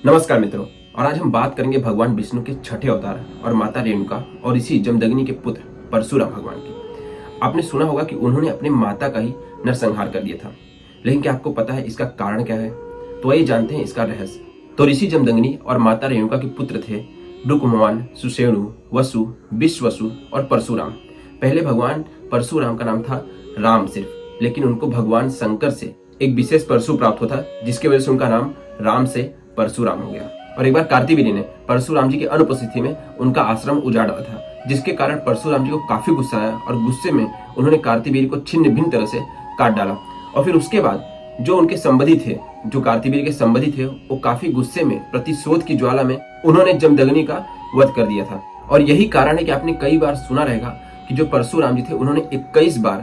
नमस्कार मित्रों, और आज हम बात करेंगे भगवान विष्णु के छठे अवतार और माता रेणुका और ऋषि जमदग्नि के पुत्र परशुराम भगवान की। आपने सुना होगा कि उन्होंने अपने माता का ही नरसंहार कर दिया था, लेकिन क्या आपको पता है इसका कारण क्या है? तो आइए जानते हैं इसका रहस्य। तो ऋषि जमदग्नि और माता रेणुका के पुत्र थे ब्रुकुमवान, सुषेणु, वसु, विश्ववसु और परशुराम। पहले भगवान परशुराम का नाम था राम सिर्फ, लेकिन उनको भगवान शंकर से एक विशेष परशु प्राप्त होता जिसकी वजह से उनका नाम राम से परशुराम हो गया। और एक बार कार्तिवीर्य ने परशुराम जी की अनुपस्थिति में उनका आश्रम उजाड़ डाला था, जिसके कारण परशुराम जी को काफी गुस्सा आया और गुस्से में उन्होंने कार्तिवीर्य को छिन्न भिन्न तरह से काट डाला। और फिर उसके बाद जो उनके संबंधी थे, जो कार्तिवीर्य के संबंधी थे, वो काफी गुस्से में प्रतिशोध की ज्वाला में उन्होंने जमदग्नि का वध कर दिया था। और यही कारण है कि आपने कई बार सुना रहेगा कि जो परशुराम जी थे उन्होंने 21 बार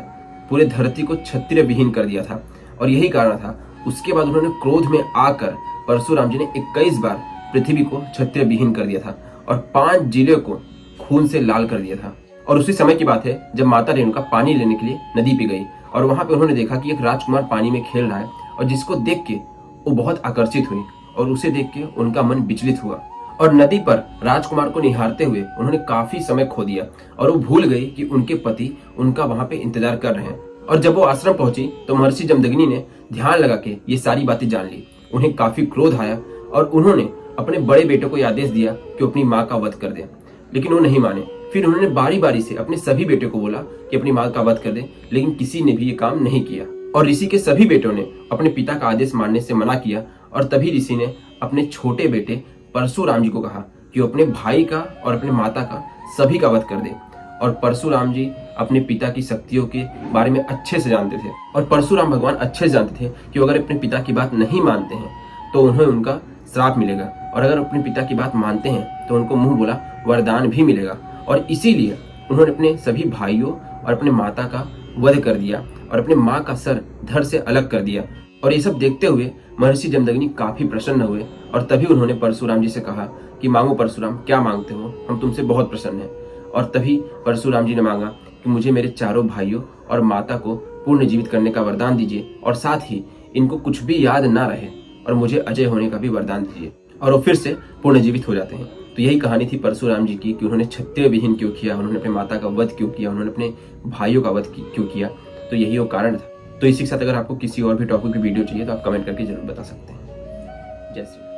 पूरे धरती को क्षत्रिय विहीन कर दिया था। और यही कारण था, उसके बाद उन्होंने क्रोध में आकर परशुराम जी ने 21 बार पृथ्वी को क्षत्रिय विहीन कर दिया था और 5 जिले को खून से लाल कर दिया था। और उसी समय की बात है जब माता रेणुका पानी लेने के लिए नदी पे गई और वहां पे उन्होंने देखा कि एक राजकुमार पानी में खेल रहा है, और जिसको देख के वो बहुत आकर्षित हुई और उसे देख के उनका मन विचलित हुआ और नदी पर राजकुमार को निहारते हुए उन्होंने काफी समय खो दिया और वो भूल गई कि उनके पति उनका वहां पे इंतजार कर रहे हैं। और जब वो आश्रम पहुंची तो महर्षि जमदग्नि ने ध्यान लगा के ये सारी बातें जान ली। उन्हें काफी क्रोध आया और उन्होंने अपने बड़े बेटे को आदेश दिया कि अपनी माँ का वध कर दे, लेकिन वो नहीं माने। फिर उन्होंने बारी बारी से अपने सभी बेटों को बोला कि अपनी माँ का वध कर दे, लेकिन किसी ने भी ये काम नहीं किया। और ऋषि के सभी बेटों ने अपने पिता का आदेश मानने से मना किया। और तभी ऋषि ने अपने छोटे बेटे परशुराम जी को कहा कि वो अपने भाई का और अपने माता का सभी का वध कर दे। और परशुराम जी अपने पिता की शक्तियों के बारे में अच्छे से जानते थे, और परशुराम भगवान अच्छे से जानते थे कि अगर अपने पिता की बात नहीं मानते हैं तो उन्हें उनका श्राप मिलेगा, और अगर अपने पिता की बात मानते हैं तो उनको मुंह बोला वरदान भी मिलेगा। और इसीलिए उन्होंने अपने सभी भाइयों और अपने माता का वध कर दिया और अपने माँ का सर धड़ से अलग कर दिया। और ये सब देखते हुए महर्षि जमदग्नि काफी प्रसन्न हुए और तभी उन्होंने परशुराम जी से कहा कि मांगो परशुराम, क्या मांगते हो, हम तुमसे बहुत प्रसन्न हैं। और तभी परशुराम जी ने मांगा कि मुझे मेरे चारों भाइयों और माता को पूर्ण जीवित करने का वरदान दीजिए, और साथ ही इनको कुछ भी याद ना रहे, और मुझे अजय होने का भी वरदान दीजिए। और वो फिर से पूर्ण जीवित हो जाते हैं। तो यही कहानी थी परशुराम जी की कि उन्होंने क्षत्रिय विहीन क्यों किया, उन्होंने अपने माता का वध क्यों किया, उन्होंने अपने भाइयों का वध क्यों किया। तो यही वो कारण था। तो इसी के साथ अगर आपको किसी और भी टॉपिक की वीडियो चाहिए तो आप कमेंट करके जरूर बता सकते हैं। जय श्री राम।